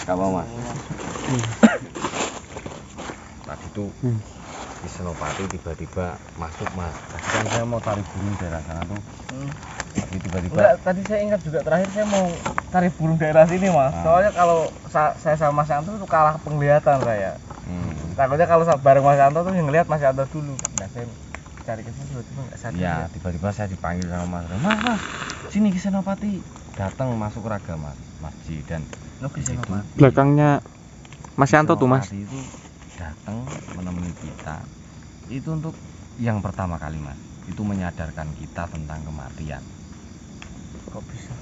apa Mas? Tadi tuh di Senopati tiba-tiba masuk Mas. Tadi kan saya mau tarik burung daerah sana tuh. Tapi tiba-tiba. Enggak, tadi saya ingat juga terakhir saya mau tarik burung daerah sini Mas. Soalnya kalau saya sama Mas Yanto tuh kalah penglihatan saya. Takutnya kalau bareng Mas Yanto tuh yang ngelihat Mas Yanto dulu. Nah saya cari ke sini tiba-tiba nggak sadar. Iya, tiba-tiba saya dipanggil sama Mas, sini ke Senopati. Datang masuk raga masjid dan di situ belakangnya Mas Yanto tuh Mas. Itu datang menemui kita. Itu untuk yang pertama kali Mas. Itu menyadarkan kita tentang kematian. Kok bisa?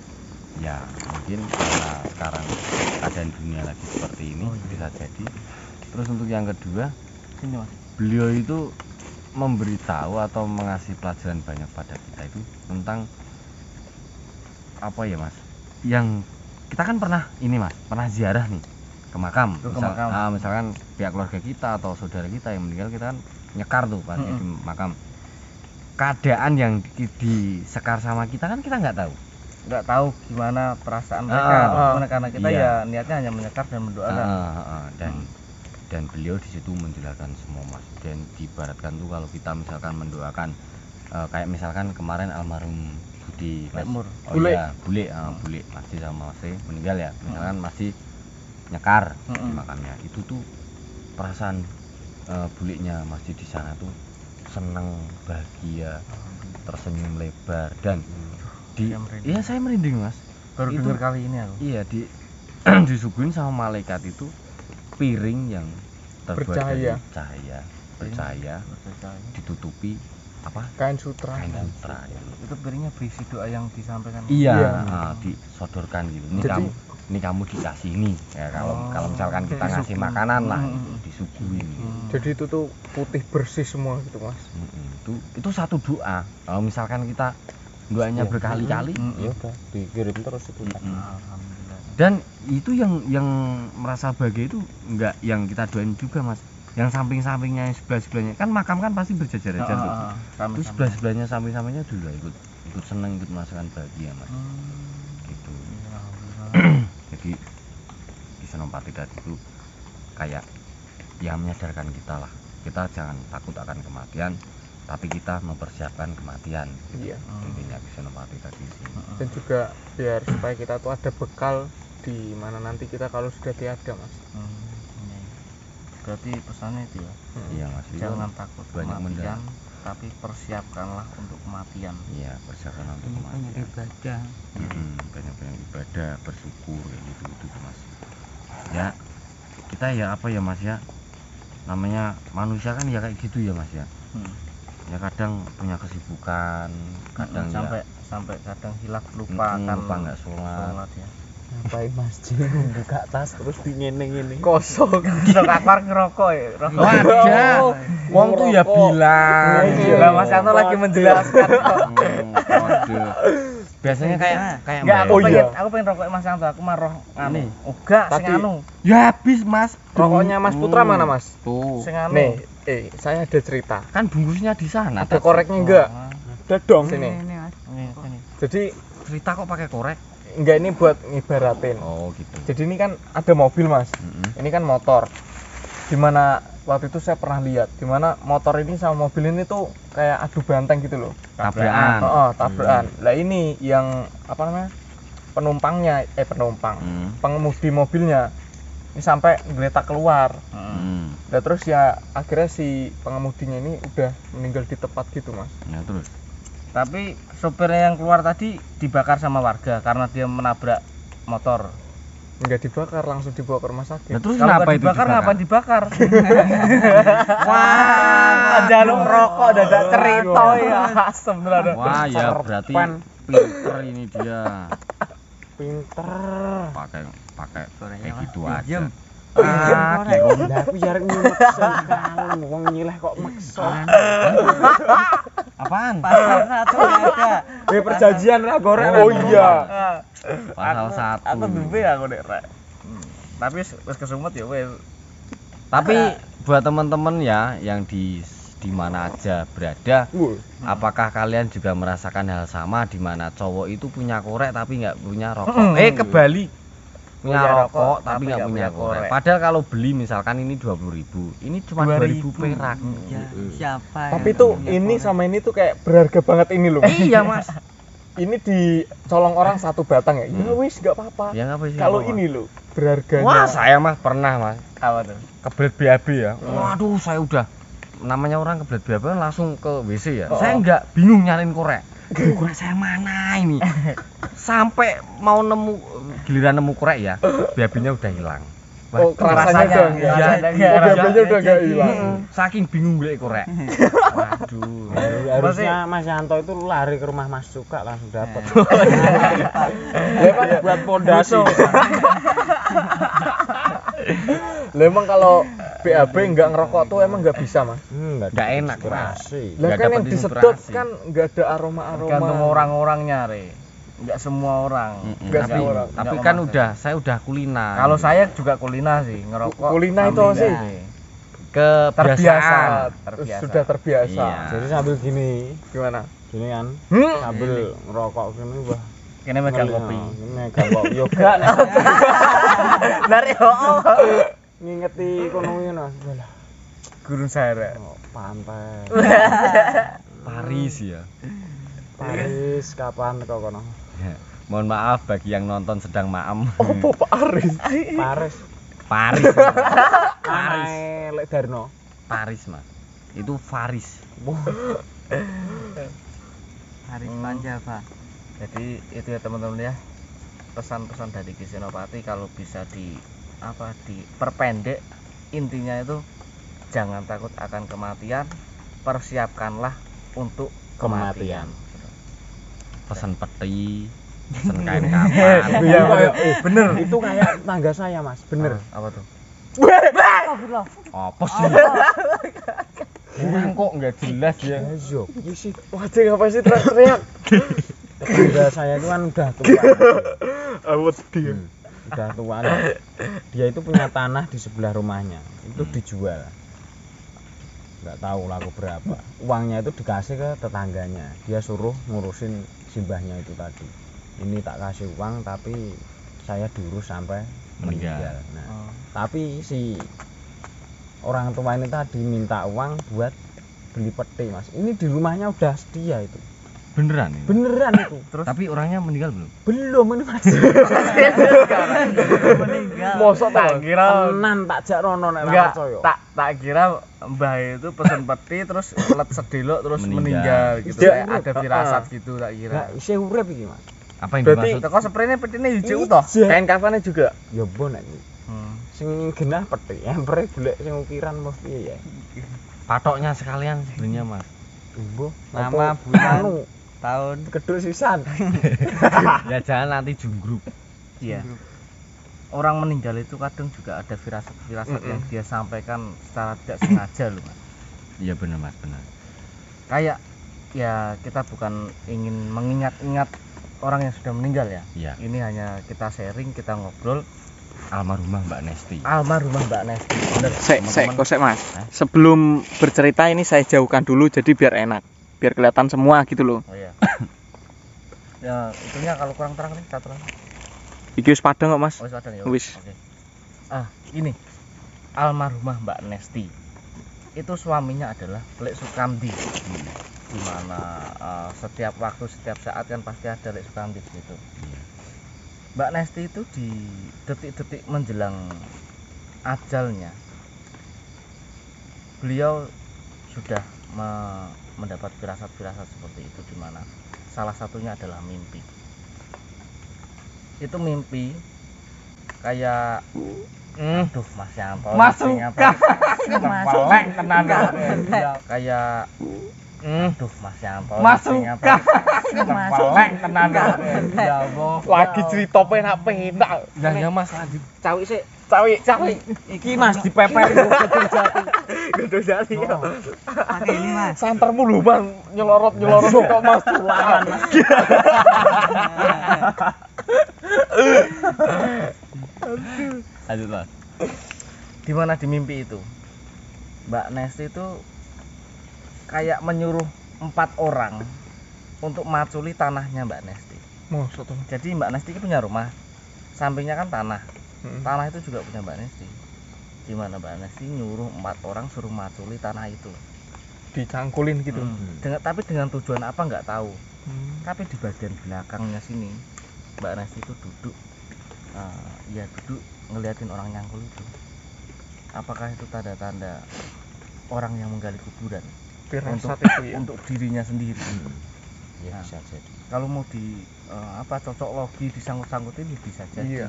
Ya mungkin karena sekarang keadaan dunia lagi seperti ini bisa jadi. Terus untuk yang kedua, Sini Mas. beliau itu memberitahu atau mengasih pelajaran banyak pada kita itu tentang apa ya Mas? Yang kita kan pernah ini Mas, pernah ziarah nih ke makam. Misalkan pihak keluarga kita atau saudara kita yang meninggal, kita kan nyekar tuh pas di makam. Keadaan yang disekar sama kita kan kita nggak tahu. Nggak tahu gimana perasaan mereka, karena kita ya niatnya hanya menyekar dan mendoakan. Dan beliau di situ menjelaskan semua Mas. Dan diibaratkan tuh kalau kita misalkan mendoakan kayak misalkan kemarin almarhum Budi Mas, bule masih sama masih meninggal ya. Misalkan masih nyekar di makamnya. Itu tuh perasaan bulenya masih di sana tuh senang, bahagia, tersenyum lebar dan iya saya merinding Mas. Baru dengar kali ini aku. Iya disuguhin sama malaikat itu piring yang terbuat dari cahaya ditutupi apa? Kain sutra. Itu piringnya berisi doa yang disampaikan. Disodorkan gitu. Ini kamu dikasih ini ya kalau misalkan kita ngasih makanan lah disuguhin. Jadi itu tuh putih bersih semua gitu Mas. Itu satu doa. Kalau misalkan kita doanya berkali-kali ya udah dikirim terus itu. Alhamdulillah. Dan itu yang merasa bahagia itu enggak yang kita doain juga Mas. Yang samping-sampingnya, yang sebelah-sebelahnya kan makam kan pasti berjajar-jajar tuh. Itu sebelah-sebelahnya samping-sampingnya juga ikut seneng, ikut merasakan bahagia Mas. Gitu. Jadi di Senopati tadi itu kayak ya menyadarkan kita lah. Kita jangan takut akan kematian, tapi kita mempersiapkan kematian. Iya. Intinya di Senopati tadi sih. Dan juga biar supaya kita tuh ada bekal di mana nanti kita kalau sudah tiada Mas. Berarti pesannya itu ya. Iya Mas. Jangan takut banyak kematian, tapi persiapkanlah untuk kematian. Iya, persiapkan untuk kematian. Ibadah. Banyak-banyak ibadah, bersyukur kayak gitu Mas. Ya, kita ya apa ya Mas ya? Namanya manusia kan ya kayak gitu ya Mas ya. Ya kadang punya kesibukan, kadang sampai kadang hilaf lupa nggak sholat ya. Ngapain masjid buka tas terus ngene kosong akar ngerokok ya wadah wong tuh ya bilang lah Mas Yanto lagi menjelaskan kok biasanya kayak enggak aku pengen rokok Mas Yanto aku maroh anu enggak sing anu ya habis Mas rokoknya Mas Putra mana Mas tuh sing anu nih saya ada cerita kan bungkusnya di sana ada koreknya enggak ada dong sini jadi cerita kok pakai korek. Enggak, ini buat ngibaratin. Oh gitu. Jadi ini kan ada mobil Mas. Ini kan motor. Dimana waktu itu saya pernah lihat dimana motor ini sama mobil ini tuh kayak adu banteng gitu loh. Tabrakan. Tabrakan. Lah ini yang apa namanya? Penumpangnya pengemudi mobilnya ini sampai geletak keluar. Nah terus ya akhirnya si pengemudinya ini udah meninggal di tempat gitu Mas. Ya terus. Tapi sopirnya yang keluar tadi dibakar sama warga karena dia menabrak motor. Enggak dibakar, langsung dibawa ke rumah sakit. Nah, terus kenapa itu dibakar? Ngapain dibakar? Wah, jaluk rokok dadak cerita ya. Asem lah. Wah, ya berarti pinter ini dia. Pinter. Pakai kayak gitu aja. Tapi jarang nyumek wong nyileh kok maksa. Apaan? Pasal 1 ada. Perjanjian ra goreng. Oh iya. Pasal 1. Aku duwe aku nek rek. Tapi wis kesumut ya wis. Tapi buat teman-teman ya yang di mana aja berada, apakah kalian juga merasakan hal sama di mana cowok itu punya korek tapi nggak punya rokok? Kebalik. punya rokok tapi nggak punya korek. Padahal kalau beli misalkan ini 20.000, ini cuma 2.000 perak. Ya, siapa? Tapi tuh ini sama ini tuh kayak berharga banget ini loh. Iya mas. Ini dicolong orang satu batang ya. Ya wis nggak apa-apa. Ya nggak apa-apa. Kalau ini loh berharganya. Wah saya mas pernah mas. Apa tuh? Kebelet BAB ya. Waduh saya udah namanya orang kebelet BAB langsung ke WC ya. Saya nggak bingung nyariin korek. Korek saya mana ini? Sampai mau nemu giliran nemu korek ya, BAB-nya udah hilang. Oh, rasanya BAB-nya udah nggak hilang. Saking bingung gue korek. Waduh. Harusnya Mas Yanto itu lari ke rumah Mas Suka langsung dapat. Buat pondasi. Emang kalau BAB nggak ngerokok tuh emang nggak bisa mas? Nggak enak kurasi. Lah kan yang disedot kan nggak ada aroma-aroma. Gantung orang-orangnya re. Nggak semua orang. Nggak semua orang. Tapi kan saya udah kulina. Kalau saya juga kulina sih, ngerokok. Kulina itu sih kebiasaan. Sudah terbiasa. Iya. Jadi sambil gini, Gimana? gini kan, sambil ngerokok gini wah. Kene megang kopi. Ini megang kopi yoga. Dari Ngingeti kono ngono. Walah, Gurun Sahara. pantai. Paris ya. Paris kapan kok kono? Mohon maaf bagi yang nonton sedang maem. Oh, Pak Aris. Paris. Paris. Paris. Lek Darno. Paris mas. Itu Faris. Haris Panjava. Jadi itu ya teman-teman ya. Pesan-pesan dari Ki Senopati kalau bisa diperpendek, intinya itu jangan takut akan kematian, persiapkanlah untuk kematian. Pesan peti, pesan kain kapan. Iya, bener. Itu kayak tangga saya, Mas. Bener. Apa tuh? Apa sih? Kok nggak jelas ya? Yo, Isi, wajah ngapain sih teriak-teriak? tangga saya itu kan udah tua. Awet dia. Udah tua. Dia itu punya tanah di sebelah rumahnya. Itu dijual. Nggak tahu laku berapa. Uangnya itu dikasih ke tetangganya. Dia suruh ngurusin simbahnya itu tadi. Ini tak kasih uang tapi saya diurus sampai meninggal. Nah, tapi si orang tua ini tadi minta uang buat beli peti, Mas. Ini di rumahnya udah sedia itu. Beneran ini? Beneran itu. Terus Tapi orangnya meninggal belum? Belum ini, Mas. Meninggal. Mosok tak kira Tenan tak jak rono nek enggak, ra percaya. tak kira mbah itu pesen peti terus let sedelok terus meninggal gitu. Dia- Kayak ada firasat gitu tak kira. Enggak isih urip iki, Mas. Apa yang Berarti- dimaksud? Teko sprene petine hijau toh. Kain kafannya juga. Ya bon nek iki. Hmm. Sing genah peti, empre golek sing ukiran mesti piye ya. Patoknya sekalian sebenarnya mas. Mbuh, Nama, apa? bulan. Anu, Tahun. keduk sisan. Ya jangan nanti junggruk. Iya. Orang meninggal itu kadang juga ada firasat-firasat yang dia sampaikan secara tidak sengaja loh Mas. Iya benar mas, benar. Kayak ya kita bukan ingin mengingat-ingat orang yang sudah meninggal ya. Iya. Ini hanya kita sharing, kita ngobrol. Almarhumah Mbak Nesti. Almarhumah Mbak Nesti. Bener. Kosek mas. Sebelum bercerita ini saya jauhkan dulu jadi biar enak, biar kelihatan semua gitu loh. Oh iya. Ya, itunya kalau kurang terang nih satu lagi. Iki wis padang kok mas. Oh, ada ya. Wis. Oke. Ini almarhumah Mbak Nesti. Itu suaminya adalah Lek Sukamdi. Di mana setiap waktu, setiap saat kan pasti ada Lek Sukamdi di situ. Mbak Nesti itu di detik-detik menjelang ajalnya, beliau sudah mendapat firasat-firasat seperti itu, di mana salah satunya adalah mimpi. Itu mimpi kayak aduh Mas Yanto Masuk. pelek tenan kayak aduh Mas Yanto Masuk. pelek tenan ya Allah. Lagi cerita penak-penak. Ya Mas lanjut. Cawi sih. Cawi. Iki Mas dipepet Gedung jati. Pakai ini Mas. Santermu lho Bang, nyelorot kok Mas tularan Mas. Lanjut mas. Di mana di mimpi itu Mbak Nesti itu kayak menyuruh 4 orang untuk maculi tanahnya Mbak Nesti. Mosok to. Jadi Mbak Nesti itu punya rumah, sampingnya kan tanah. tanah itu juga punya Mbak Nesti. Di mana Mbak Nesti nyuruh 4 orang suruh maculi tanah itu. Dicangkulin gitu. Tapi dengan tujuan apa nggak tahu. Tapi di bagian belakangnya sini Mbak Nesti itu duduk, duduk ngeliatin orang nyangkul itu. Apakah itu tanda-tanda orang yang menggali kuburan untuk dirinya sendiri? Ya bisa jadi. Kalau mau cocok logi disangkut-sangkutin bisa jadi. Iya.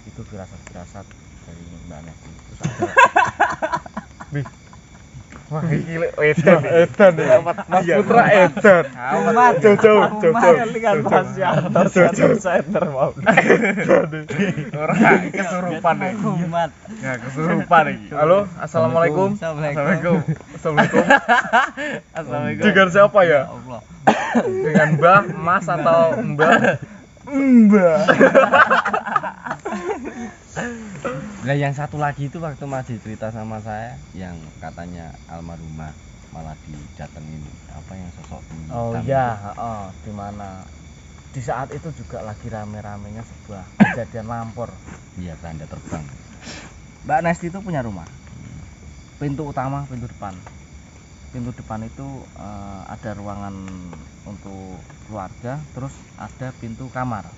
Itu firasat-firasat dari Mbak Nesti. Terus ada wah gila edan ya Mas Putra edan jauh dengan Mas Yanto center mau orang kesurupan nih nggak kesurupan nih. Halo, assalamualaikum. Assalamualaikum. Dengan siapa ya? Dengan Mbah, Mas atau Mbah? Nah yang satu lagi itu waktu Mas cerita sama saya yang katanya almarhumah malah didatengin apa yang sosok hitam. Oh iya, di mana di saat itu juga lagi rame-ramenya sebuah kejadian lampor. Iya, tanda terbang. Mbak Nesti itu punya rumah. Pintu utama, pintu depan. Pintu depan itu ada ruangan untuk keluarga, terus ada pintu kamar.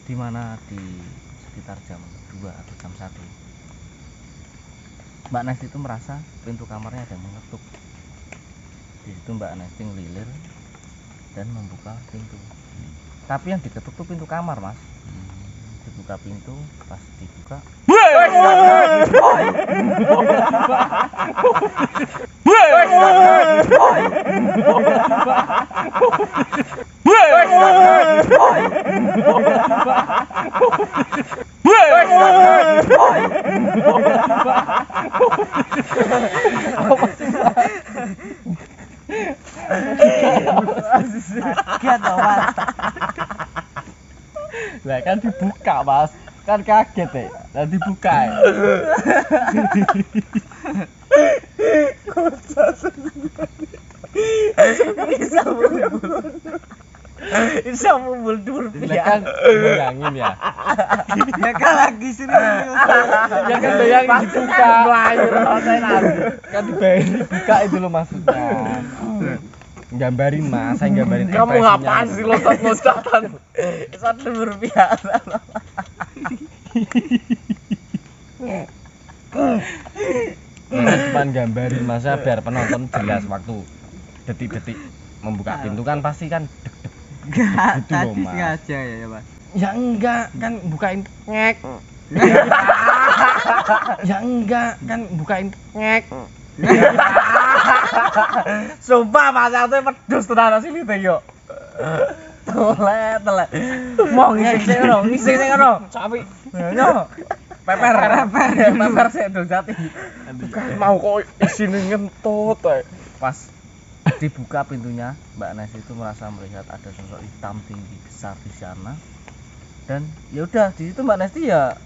Di mana di sekitar jam 2 atau jam 1 Mbak Nesti itu merasa pintu kamarnya ada yang mengetuk. Di situ Mbak Nesti ngelilir dan membuka pintu. Tapi yang diketuk tuh pintu kamar, Mas. Dibuka pintu, pas dibuka lah kan dibuka, Mas. Kan kaget ya. Lah dibuka ya. Bisa mumbul Kan bayangin ya. Ya kan lagi serius. Ya kan bayangin dibuka. Kan dibuka itu loh maksudnya. Gambarin Mas, saya gambarin. Kamu ngapain sih loncat-loncatan? Rp1 Cuman gambarin Mas biar penonton jelas waktu detik-detik membuka pintu kan pasti kan Enggak, gitu loh, tadi Mas. sengaja ya, Mas. Ya enggak, kan bukain ngek. Ya enggak, kan bukain ngek. Sumpah Mas Yanto pedus tenan sini teh yo. Telek. Mau ngising ngono. Sapi. Yo. Peper sik dong jati. Mau kok isine ngentut ae. Pas dibuka pintunya, Mbak Nesti itu merasa melihat ada sosok hitam tinggi besar di sana. Dan ya udah di situ Mbak Nesti ya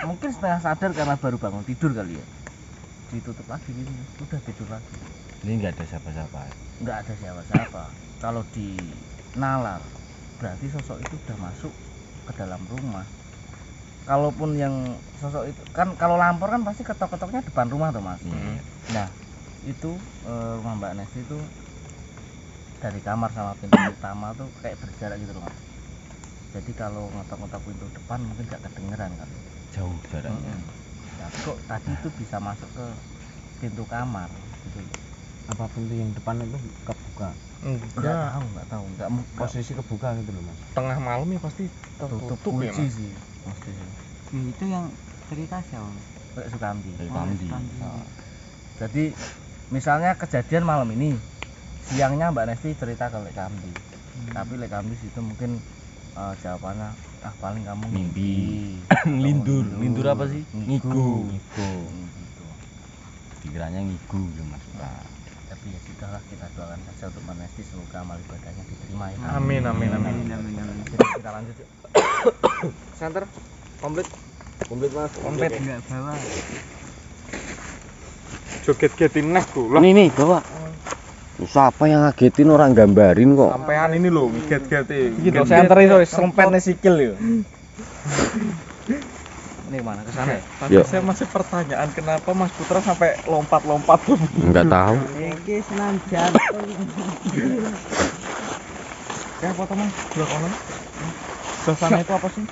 mungkin setengah sadar karena baru bangun tidur kali ya. Ditutup lagi pintunya, udah tidur lagi. Ini enggak ada siapa-siapa. Enggak ada siapa-siapa. Kalau di nalar berarti sosok itu udah masuk ke dalam rumah. Kalaupun yang sosok itu kan kalau lampor kan pasti ketok-ketoknya depan rumah tuh, Mas. Nah, itu rumah Mbak Nesti itu dari kamar sama pintu utama tuh kayak berjarak gitu loh, Mas. Jadi kalau ngetok-ngetok pintu depan mungkin gak kedengeran kali. Jauh jaraknya. Nah, kok tadi itu bisa masuk ke pintu kamar gitu. Apa pintu yang depan itu kebuka? Enggak tahu, enggak Posisi kebuka gitu loh, Mas. Tengah malam ya pasti tutup tertutup ya, kunci Mas. sih. Mesti sih. Itu yang cerita siapa? Kayak Sukamti. Sukamti. Jadi misalnya kejadian malam ini, siangnya Mbak Nesti cerita ke Lek Kamdi. Tapi Lek Kamdi itu mungkin jawabannya paling kamu Mimpi. Lindur apa sih? Ngigu. Gitu. Dikiranya ngigu ya Mas. Tapi ya sudahlah, kita doakan saja untuk Mbak Nesti semoga amal ibadahnya diterima ya. Amin. Jadi kita lanjut yuk. Center komplit Mas. Komplit. Enggak bawa. Joget-getin neh ku. Lah Nih bawa. Siapa yang ngagetin orang gambarin kok? sampean ini lho get-geti. Gitu, center itu sempetnya sikil yo. Ini mana ke sana ya? Tapi Yuk. saya masih pertanyaan kenapa Mas Putra sampai lompat-lompat tuh. Enggak tahu. Iki senam jantung. Kayak foto Mas, sebelah kanan. Sebelah sana itu apa sih?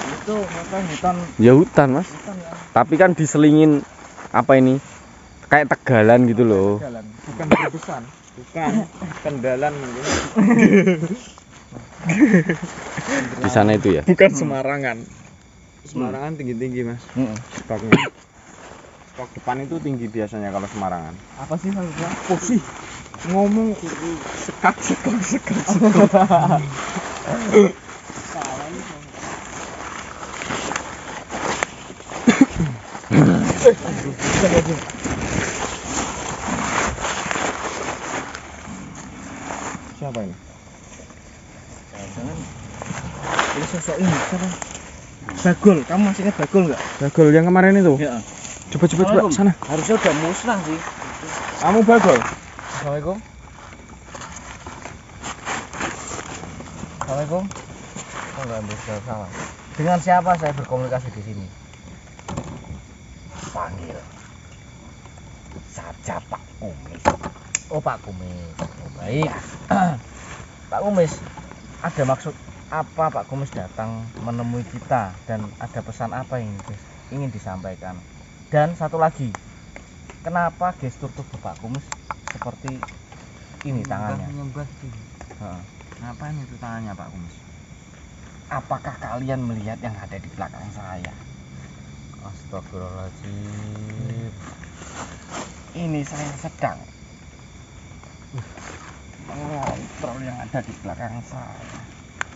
Itu apa hutan Ya hutan, Mas. hutan ya. Tapi kan diselingin apa ini? Kayak tegalan gitu loh. Jalan, bukan berbesan. Bukan kendalan mungkin. Di sana itu ya. Bukan Semarangan. Semarangan tinggi-tinggi Mas. Heeh. Stoknya. Stok depan itu tinggi biasanya kalau Semarangan. Apa sih maksudnya? Oh sih, ngomong sekat. Siapa ini? Jangan. Ini sosok ini siapa? Bagol, kamu masih ingat Bagol nggak? Bagol yang kemarin itu. Ya. Coba sana. Harusnya udah musnah sih. Kamu Bagol. Assalamualaikum. Assalamualaikum. Oh, enggak bisa salah. Dengan siapa saya berkomunikasi di sini? Panggil saja Pak Kumis. Oh Pak Kumis. Oh, baik. Pak Kumis, ada maksud apa Pak Kumis datang menemui kita dan ada pesan apa yang ingin disampaikan? Dan satu lagi, kenapa gestur tubuh Pak Kumis seperti ini tangannya? Menyembah sih. Heeh. Ngapain itu tangannya Pak Kumis? Apakah kalian melihat yang ada di belakang saya? Astagfirullahaladzim. Ini saya sedang mengontrol yang ada di belakang saya.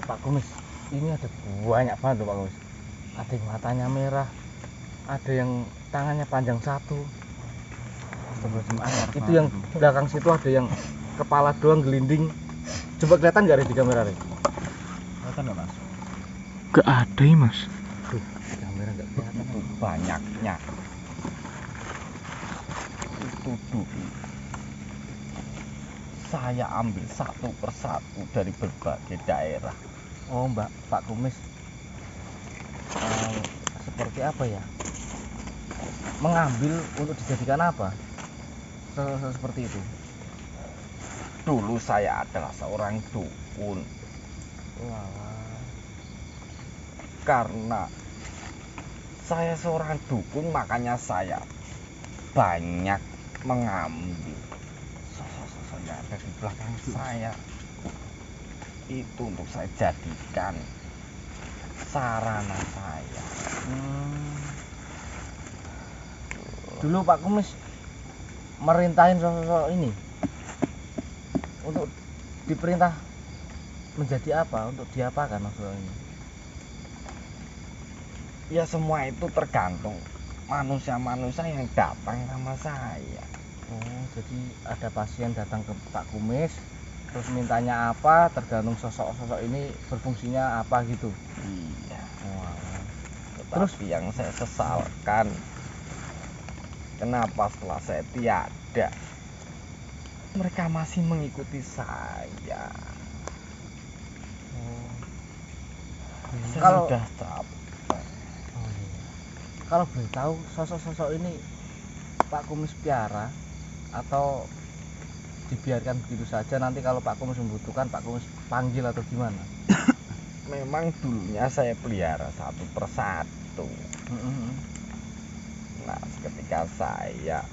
Pak Kumis, ini ada banyak banget tuh Pak Kumis. Ada yang matanya merah, ada yang tangannya panjang satu. Astagfirullahaladzim. Itu yang belakang situ ada yang kepala doang gelinding. Coba kelihatan nggak di kamera ini? Kelihatan nggak Mas? Gak ada ya Mas. Tuh, kamera nggak kelihatan. Itu banyaknya. Itu dulu. Saya ambil satu persatu dari berbagai daerah. Oh Mbak, Pak Kumis. Seperti apa ya? Mengambil untuk dijadikan apa? Seperti itu. Dulu saya adalah seorang dukun. Karena saya seorang dukun, makanya saya banyak mengambil sosok-sosok yang ada di belakang saya. Itu untuk saya jadikan sarana saya. Dulu Pak Kumis merintahin sosok ini untuk diperintah menjadi apa, untuk diapakan maksudnya ini? Ya semua itu tergantung manusia-manusia yang datang sama saya. Oh, jadi ada pasien datang ke Pak Kumis, terus mintanya apa, tergantung sosok-sosok ini berfungsinya apa gitu. Iya. Wow. Terus yang saya sesalkan, kenapa setelah saya tiada, mereka masih mengikuti saya. Saya Kalau- sudah capek. Kalau boleh tahu sosok-sosok ini Pak Kumis piara atau dibiarkan begitu saja, nanti kalau Pak Kumis membutuhkan Pak Kumis panggil atau gimana? Memang dulunya saya pelihara satu persatu. Nah, ketika saya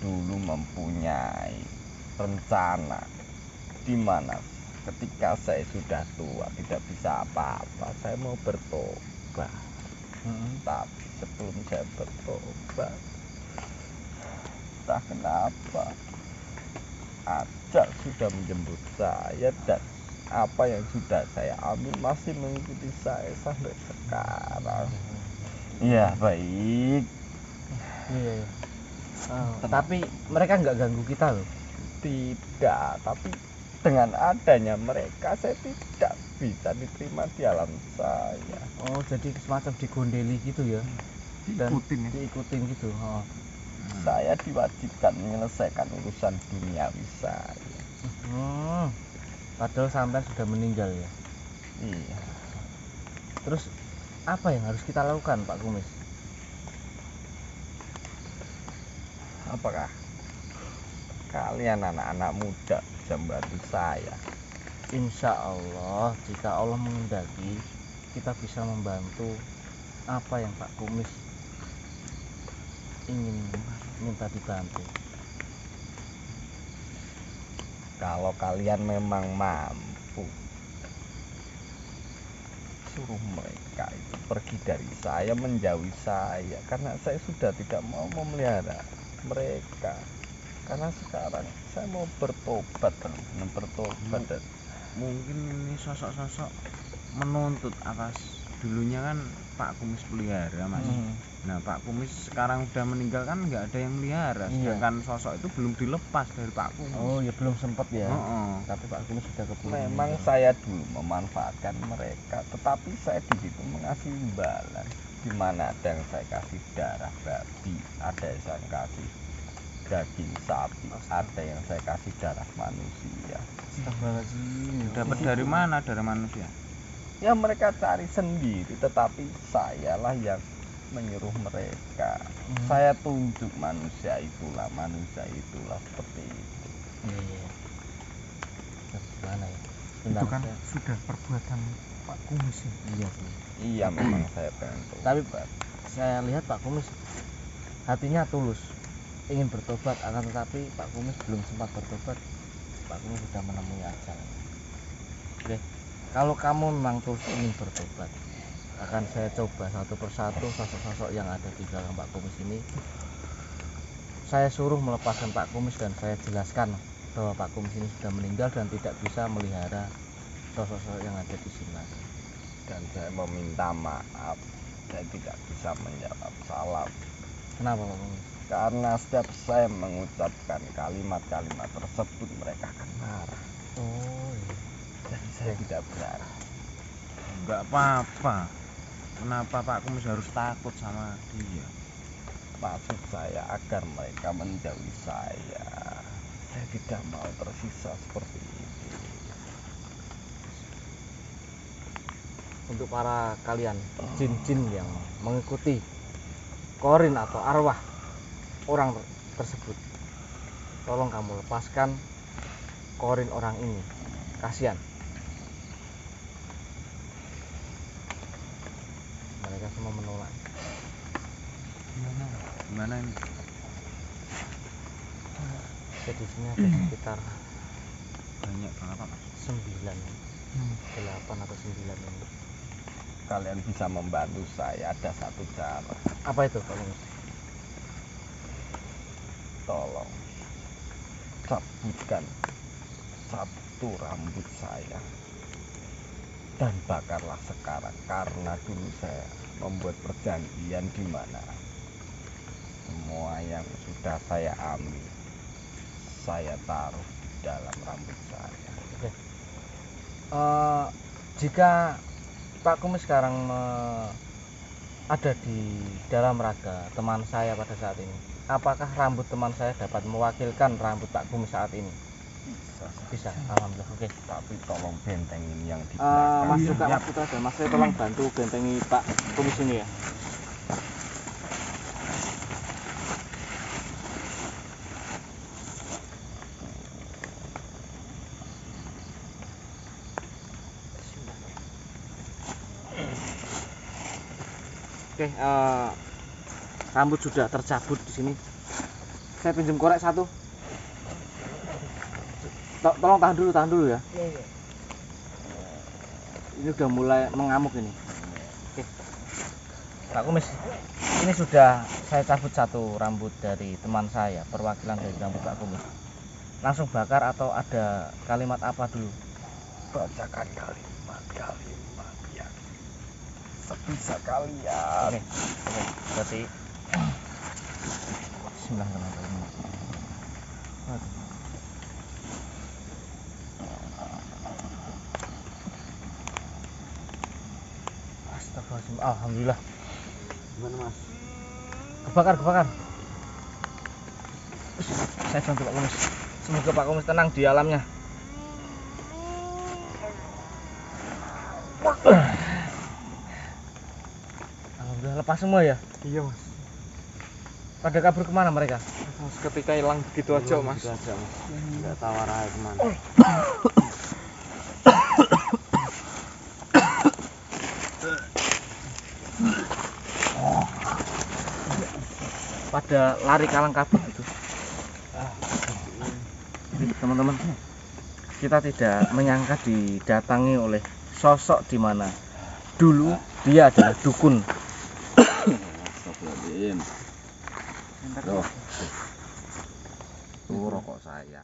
dulu mempunyai rencana di mana ketika saya sudah tua tidak bisa apa-apa, saya mau bertobat. Tapi sebelum saya bertobat, entah kenapa ajal sudah menjemput saya dan apa yang sudah saya ambil masih mengikuti saya sampai sekarang. Ya baik. Iya. Tapi mereka nggak ganggu kita loh. Tidak, tapi dengan adanya mereka saya tidak bisa diterima di alam saya. Oh, jadi semacam digondeli gitu ya? Dan diikutin gitu. Oh. Saya diwajibkan menyelesaikan urusan duniawi saya. Padahal sampai sudah meninggal ya. Iya. Terus apa yang harus kita lakukan Pak Kumis? Apakah kalian anak-anak muda bisa membantu saya? Insya Allah jika Allah menghendaki kita bisa membantu apa yang Pak Kumis ingin minta dibantu. Kalau kalian memang mampu, suruh mereka itu pergi dari saya, menjauhi saya, karena saya sudah tidak mau memelihara mereka. Karena sekarang saya mau bertobat, dan Mungkin ini sosok-sosok menuntut atas dulunya kan Pak Kumis pelihara Mas. Nah Pak Kumis sekarang udah meninggal kan nggak ada yang melihara, sedangkan sosok itu belum dilepas dari Pak Kumis. Oh ya belum sempat ya. Tapi Pak Kumis sudah keburu. memang saya dulu memanfaatkan mereka, tetapi saya di situ mengasih imbalan. Di mana ada yang saya kasih darah babi, ada yang saya kasih daging sapi, ada yang saya kasih darah manusia. Astagfirullahaladzim. dapat dari mana darah manusia? Ya mereka cari sendiri, tetapi sayalah yang menyuruh mereka. Saya tunjuk manusia itulah seperti itu. Iya. Gimana ya? Itu kan sudah perbuatan Pak Kumis ya. Iya sih. Iya memang saya pengen tahu. Tapi saya lihat Pak Kumis hatinya tulus, ingin bertobat, akan tetapi Pak Kumis belum sempat bertobat. Pak Kumis sudah menemui ajal. Oke, kalau kamu memang tulus ingin bertobat, akan saya coba satu persatu sosok-sosok yang ada di belakang Pak Kumis ini. Saya suruh melepaskan Pak Kumis dan saya jelaskan bahwa Pak Kumis ini sudah meninggal dan tidak bisa melihara sosok-sosok yang ada di sini lagi. Dan saya meminta maaf, saya tidak bisa menjawab salam. Kenapa Pak Kumis? Karena setiap saya mengucapkan kalimat-kalimat tersebut mereka akan marah. Oh iya. Jadi saya tidak berani. Enggak apa-apa. Kenapa Pak Kumis harus takut sama dia? Maksud saya agar mereka menjauhi saya. Saya tidak mau tersisa seperti ini. Untuk para kalian jin-jin yang mengikuti korin atau arwah orang tersebut, tolong kamu lepaskan korin orang ini, kasihan mereka semua menolak. Gimana ini? Jadi sini ada sekitar Banyak berapa Mas? 9, 8 atau 9 ini. Kalian bisa membantu saya, ada satu cara. Apa itu Pak Kumis? Tolong cabutkan satu rambut saya dan bakarlah sekarang, karena dulu saya membuat perjanjian di mana semua yang sudah saya ambil saya taruh di dalam rambut saya. Oke. Jika Pak Kumis sekarang ada di dalam raga teman saya pada saat ini, apakah rambut teman saya dapat mewakilkan rambut Pak Kumis saat ini? Bisa. Alhamdulillah. Oke. Tapi tolong bentengin yang di belakang. Mas juga Mas Putra dan Mas saya tolong bantu bentengi Pak Kumis ini ya. Oke, rambut sudah tercabut di sini. Saya pinjam korek satu. Tolong tahan dulu ya. Ini udah mulai mengamuk ini. Oke. Pak Kumis, ini sudah saya cabut satu rambut dari teman saya, perwakilan dari rambut Pak Kumis. Langsung bakar atau ada kalimat apa dulu? Bacakan kalimat ya. Sebisa kalian. Oke. Berarti Bismillahirrahmanirrahim. Astagfirullahaladzim. Alhamdulillah. Gimana Mas? Kebakar. Saya bantu Pak Kumis. Semoga Pak Kumis tenang di alamnya. lepas semua ya? Iya mas. Pada kabur kemana mereka? Ketika hilang begitu aja mas. Gitu aja, Mas. Nggak tahu arahnya kemana. Pada lari kalang kabut gitu. Teman-teman, kita tidak menyangka didatangi oleh sosok di mana dulu dia adalah dukun. Astagfirullahaladzim. Tuh rokok saya.